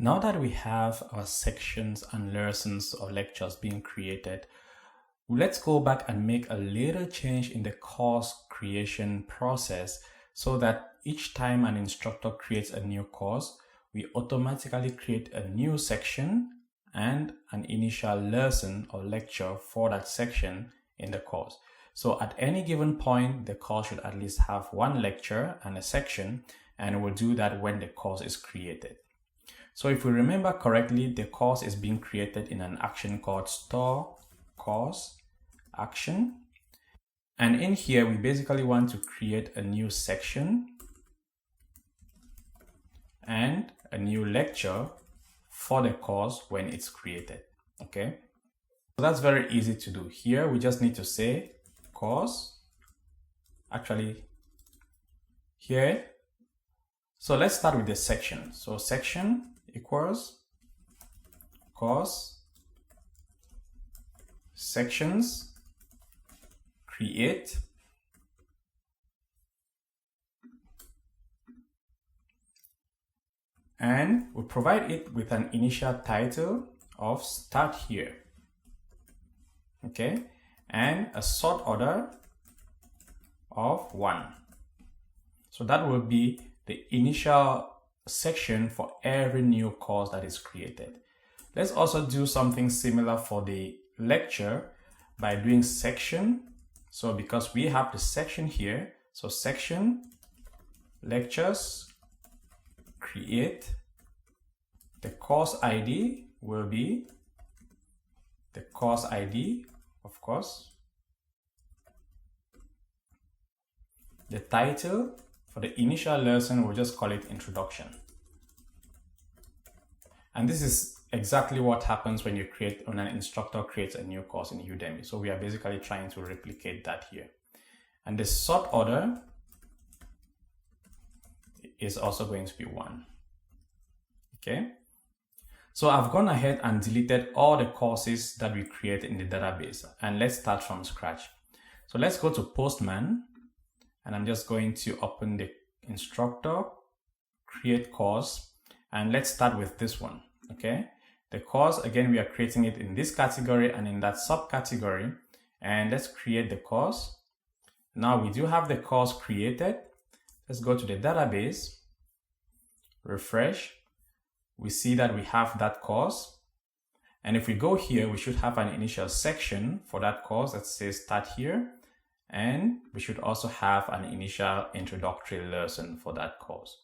Now that we have our sections and lessons or lectures being created, let's go back and make a little change in the course creation process so that each time an instructor creates a new course, we automatically create a new section and an initial lesson or lecture for that section in the course. So at any given point, the course should at least have one lecture and a section, and we'll do that when the course is created. So if we remember correctly, the course is being created in an action called store course action. And in here, we basically want to create a new section and a new lecture for the course when it's created. Okay, so that's very easy to do. Here, we just need to say course, actually here. So let's start with the section. So section equals course sections create and we provide it with an initial title of start here, okay, and a sort order of 1. So that will be the initial section for every new course that is created. Let's also do something similar for the lecture by doing section. So because we have the section here, so section lectures create, the course ID will be the course ID, of course. The title for the initial lesson, we'll just call it introduction. And this is exactly what happens when when an instructor creates a new course in Udemy. So we are basically trying to replicate that here. And the sort order is also going to be 1. Okay. So I've gone ahead and deleted all the courses that we created in the database, and let's start from scratch. So let's go to Postman, and I'm just going to open the instructor, create course, and let's start with this one. Okay. The course, again, we are creating it in this category and in that subcategory, and let's create the course. Now we do have the course created. Let's go to the database, refresh. We see that we have that course. And if we go here, we should have an initial section for that course that says start here. And we should also have an initial introductory lesson for that course.